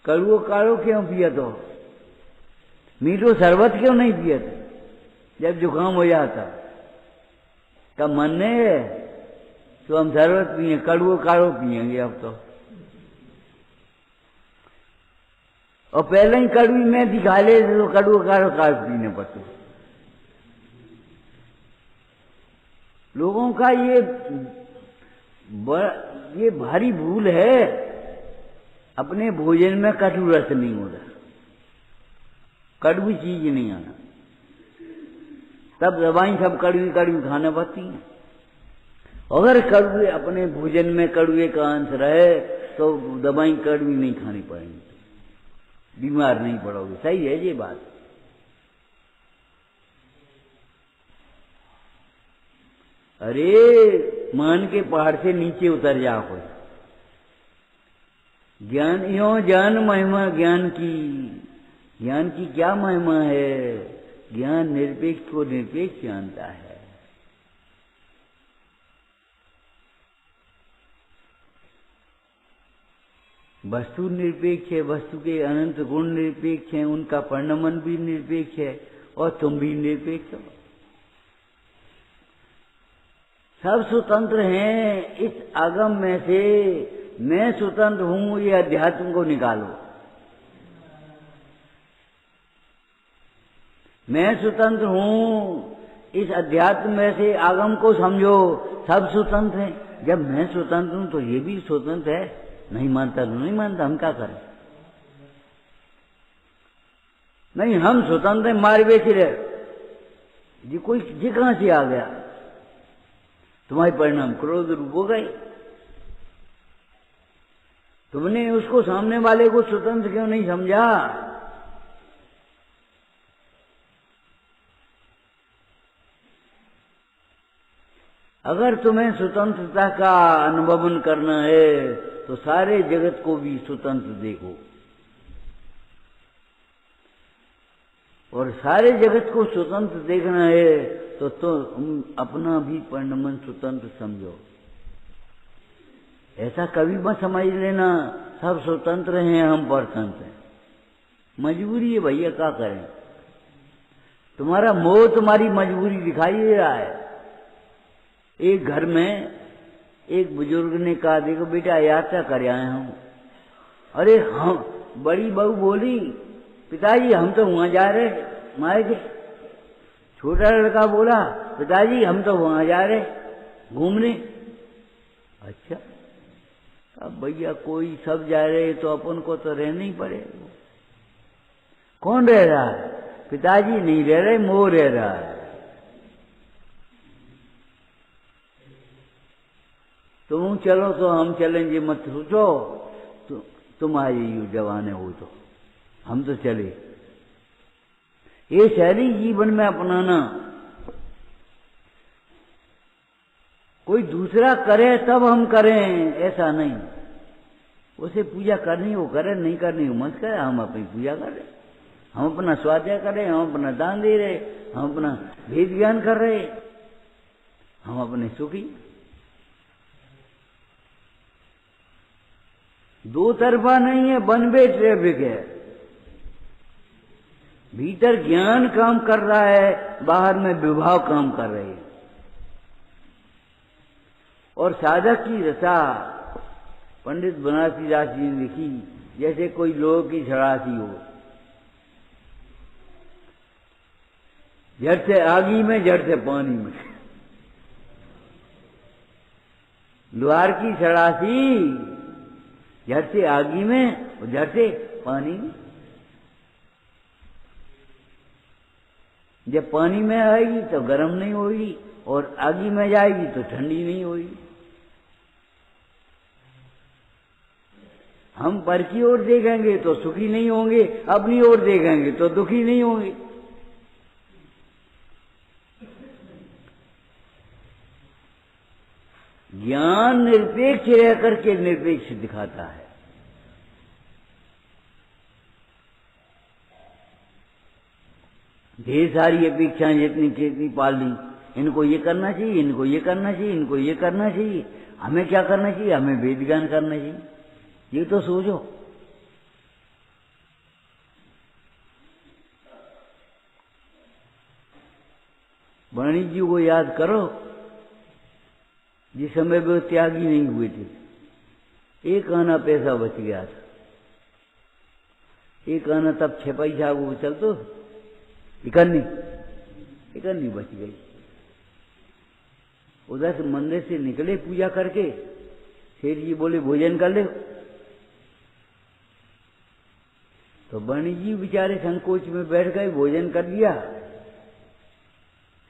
कड़ुओ काढ़ो क्यों पिया? तो मीठो शरबत क्यों नहीं पिया? जब जुकाम हो जाता का मन नहीं है तो हम शरबत पिए, कड़ुओ काढ़ो पिएंगे अब तो। और पहले ही कड़वी में दिखा ले तो कड़ुओ काढ़ो काढ़ पीने पड़ते। लोगों का ये भारी भूल है, अपने भोजन में कटु रस नहीं हो रहा, कड़वी चीज नहीं आना। तब दवाई सब कड़वी कड़वी खाने पड़ती हैं। अगर कड़वे अपने भोजन में कड़वे का अंश रहे तो दवाई कड़वी नहीं खानी पड़ेगी, बीमार नहीं पड़ोगे। सही है ये बात। अरे मान के पहाड़ से नीचे उतर जाओ कोई, ज्ञान यो ज्ञान महिमा ज्ञान की क्या महिमा है? ज्ञान निरपेक्ष को निरपेक्ष जानता है। वस्तु निरपेक्ष है, वस्तु के अनंत गुण निरपेक्ष हैं, उनका परिणमन भी निरपेक्ष है, और तुम भी निरपेक्ष हो। सब स्वतंत्र हैं। इस आगम में से मैं स्वतंत्र हूं, ये अध्यात्म को निकालो। मैं स्वतंत्र हूं, इस अध्यात्म में से आगम को समझो। सब स्वतंत्र हैं। जब मैं स्वतंत्र हूं तो ये भी स्वतंत्र है। नहीं मानता तो नहीं मानता, हम क्या करें? नहीं, हम स्वतंत्र हैं, मार बेच रहे। ये कहां से आ गया? तुम्हारे परिणाम क्रोध रूप हो गए। तुमने उसको सामने वाले को स्वतंत्र क्यों नहीं समझा? अगर तुम्हें स्वतंत्रता का अनुभवन करना है तो सारे जगत को भी स्वतंत्र देखो, और सारे जगत को स्वतंत्र देखना है तो तुम अपना भी परिणमन स्वतंत्र समझो। ऐसा कभी मत समझ लेना सब स्वतंत्र हैं, हम परतंत्र हैं। मजबूरी है भैया, क्या करें? तुम्हारा मोह तुम्हारी मजबूरी दिखाई दे रहा है। एक घर में एक बुजुर्ग ने कहा, देखो बेटा यात्रा कर आए हम। अरे हम, बड़ी बहू बोली, पिताजी हम तो वहां जा रहे मायके। छोटा लड़का बोला, पिताजी हम तो वहां जा रहे घूमने। अच्छा, अब भैया कोई सब जा रहे तो अपन को तो रहना ही पड़ेगा। कौन रह रहा है? पिताजी नहीं रह रहे, मोह रह रहा है। तुम चलो तो हम चलेंगे, मत सोचो तुम्हारी जवान हो तो हम तो चले। ये शहरी जीवन में अपनाना, कोई दूसरा करे तब हम करें ऐसा नहीं। उसे पूजा करनी हो करे, नहीं करनी हो मत करे, हम अपनी पूजा करें, हम अपना स्वाध्याय करें, हम अपना दान दे रहे, हम अपना वेद ज्ञान कर रहे, हम अपने सुखी। दो तरफा नहीं है, वन वे ट्रैफिक है। भीतर ज्ञान काम कर रहा है, बाहर में विभाव काम कर रहे हैं। और साधक की रसा पंडित बनारसी दास जी ने लिखी, जैसे कोई लोहे की छड़ासी हो, झट से आगी में झट से पानी में। लोहार की छड़ासी झट से आगी में और झट से पानी में। जब पानी में आएगी तो गर्म नहीं होगी, और आगी में जाएगी तो ठंडी नहीं होगी। हम पर की ओर देखेंगे तो सुखी नहीं होंगे, अपनी ओर देखेंगे तो दुखी नहीं होंगे। ज्ञान निरपेक्ष रह करके निरपेक्ष दिखाता है। ढेर सारी अपेक्षाएं जितनी कितनी पाल ली, इनको ये करना चाहिए, इनको ये करना चाहिए, इनको ये करना चाहिए। हमें क्या करना चाहिए? हमें वेद ज्ञान करना चाहिए। ये तो सोचो। वाणी जी को याद करो, जिस समय वे त्यागी नहीं हुए थे। एक आना पैसा बच गया था, एक आना तब 6 पैसा वो चल तो इकन्नी बच गई। उधर से मंदिर से निकले पूजा करके, सेठ जी बोले भोजन कर ले, तो बणी जी बेचारे संकोच में बैठ गए, भोजन कर लिया।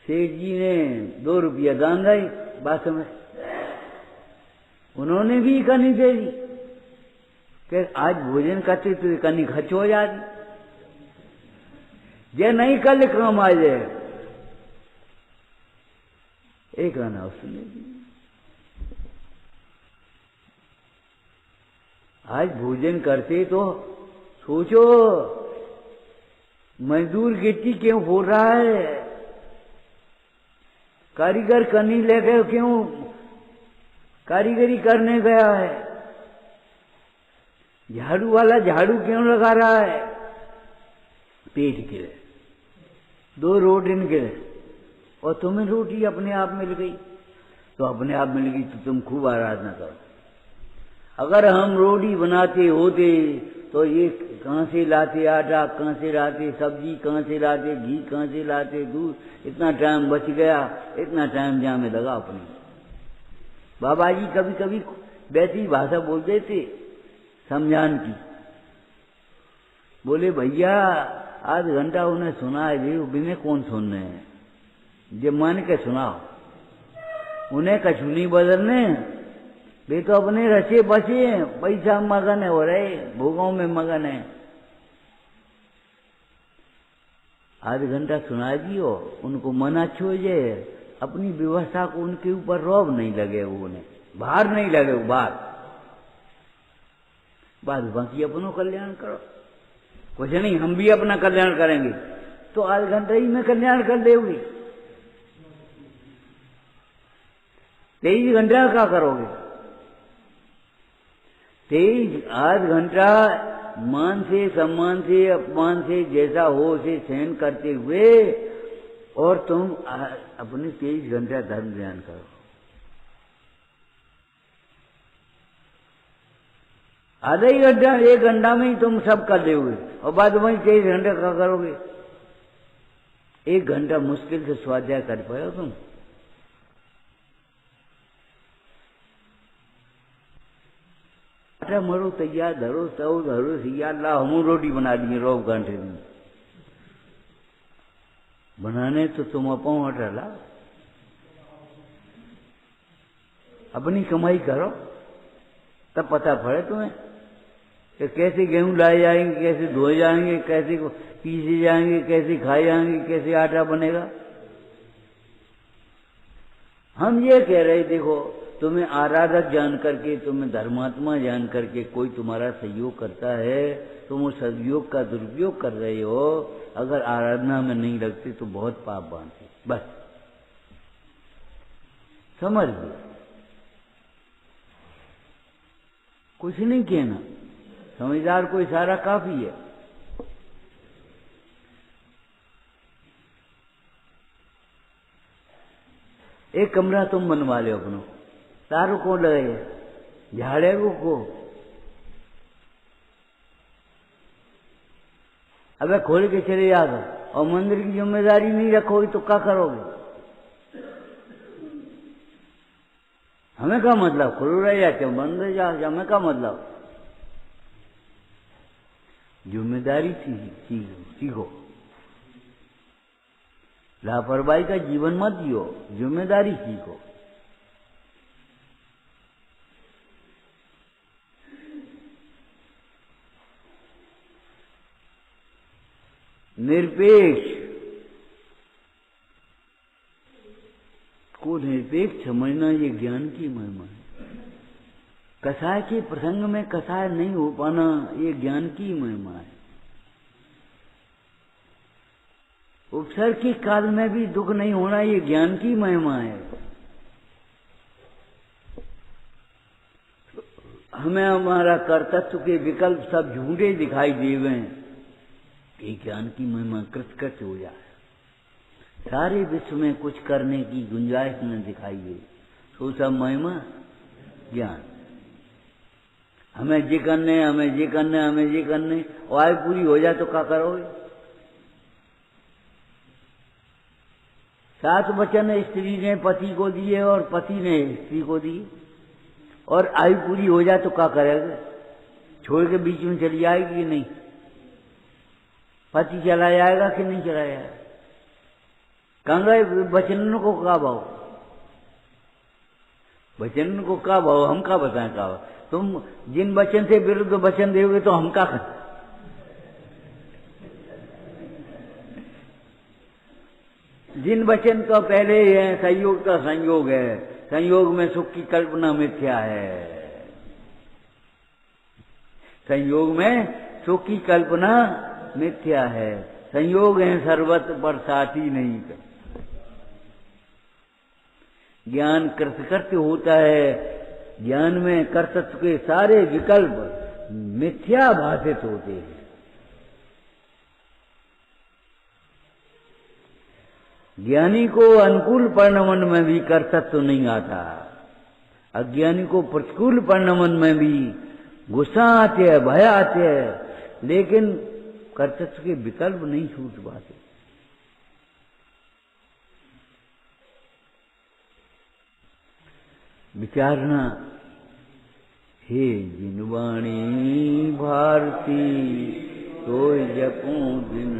सेठ जी ने 2 रुपया दान दिए बात में, उन्होंने भी इकन्नी दे दी कि आज भोजन करते तो इकन्नी खर्च हो जाती, जे नहीं कल काम आ जाए। एक आना उसने दी। आज भोजन करते तो सोचो, मजदूर गिट्टी क्यों फोड़ रहा है, कारीगर कन्नी लेके क्यों कारीगरी करने गया है, झाड़ू वाला झाड़ू क्यों लगा रहा है, पेट के लिए, 2 रोटी के लिए। और तुम्हें रोटी अपने आप मिल गई, तो अपने आप मिल गई तो तुम खूब आराधना करो। अगर हम रोटी बनाते होते तो ये कहां से लाते आटा, कहां से लाते सब्जी, कहां से लाते घी, कहां से लाते दूध, इतना टाइम बच गया, इतना टाइम जहां में लगा अपनी। बाबा जी कभी कभी वैसी भाषा बोल देते समझान की, बोले भैया आध घंटा उन्हें सुना है जी, बिना कौन सुन रहे हैं, जब मान के सुनाओ, उन्हें कछु नहीं बदलने, वे तो अपने रचे बचे पैसा मगन हो रहे, भोगों में मगन है। आध घंटा सुना दियो, उनको मना छोड़े, अपनी व्यवस्था को उनके ऊपर रौब नहीं लगे, उन्हें भार नहीं लगे, भार बाद बाकी अपनों कल्याण करो। कुछ नहीं, हम भी अपना कल्याण करेंगे, तो आध घंटे ही में कल्याण कर देगी। 23 घंटा क्या करोगे? 23 आध घंटा मान से, सम्मान से, अपमान से, जैसा हो उसे सहन करते हुए, और तुम अपने 23 घंटा धर्म ध्यान करो। आधा ही घंटा, 1 घंटा में ही तुम सब कर दोगे, और बाद में 23 घंटे क्या करोगे? 1 घंटा मुश्किल से स्वाध्याय कर पाओ तुम। आटा मरो तैयार, धरो तव धरो सिया, ला हम रोटी बना दिए 2 घंटे में। बनाने तो तुम अपो आटा ला, अपनी कमाई करो, तब पता पड़े तुम्हें कि कैसे गेहूं लाए जाएंगे, कैसे धोए जाएंगे, कैसे पीसे जाएंगे, कैसे खाए जाएंगे, कैसे आटा बनेगा। हम ये कह रहे, देखो तुम्हें आराधक जान करके, तुम्हें धर्मात्मा जान करके कोई तुम्हारा सहयोग करता है, तुम उस सहयोग का दुरुपयोग कर रहे हो। अगर आराधना में नहीं लगते तो बहुत पाप बांधते, बस समझ लो, कुछ नहीं कहना, समझदार को इशारा काफी है। एक कमरा तुम बनवा ले अपनो, तारों को लगे, झाड़े को अबे खोल के चले जाओ, और मंदिर की जिम्मेदारी नहीं रखोगे तो क्या करोगे? हमें क्या मतलब, खुल रह जाते हो, बंद रह जाओ, हमें क्या मतलब? जिम्मेदारी सीखो, लापरवाही का जीवन मत जियो, जिम्मेदारी सीखो। निरपेक्ष को निरपेक्ष समझना ये ज्ञान की महिमा है। कसाय के प्रसंग में कसाय नहीं हो पाना ये ज्ञान की महिमा है। उपसर्ग के काल में भी दुख नहीं होना ये ज्ञान की महिमा है। हमें हमारा कर्तव्य के विकल्प सब झूठे दिखाई देवे, ये ज्ञान की महिमा कृतकृत हो जाए। सारे विश्व में कुछ करने की गुंजाइश न दिखाई दे, तो सब महिमा ज्ञान। हमें ये करने, हमें ये करने, हमें ये करने, और आयु पूरी हो जाए तो क्या करोगे? 7 वचन स्त्री ने पति को दिए और पति ने स्त्री को दिए, और आयु पूरी हो जाए तो क्या करेगा? छोड़ के बीच में चली जाएगी कि नहीं? पति चला जाएगा कि नहीं चला जाएगा? कहाँ वचन को क्या भाव? वचन को क्या भाव? हम क्या बताएं क्या? तुम जिन वचन से विरुद्ध वचन दोगे तो हम क्या करें? जिन वचन का पहले है संयोग का संयोग है, संयोग में सुख की कल्पना मिथ्या है, संयोग में सुख की कल्पना मिथ्या है, संयोग है सर्वत्र पर साथी नहीं कर। ज्ञान कृतकृत्य होता है, ज्ञान में कर्तृत्व के सारे विकल्प मिथ्या भाषित होते हैं। ज्ञानी को अनुकूल परिणमन में भी कर्तृत्व नहीं आता, अज्ञानी को प्रतिकूल परिणमन में भी गुस्सा आते है, भय आते है, लेकिन कर्तृत्व के विकल्प नहीं छूट पाते। विचारना हे जिनवाणी भारती तो जपूं दिन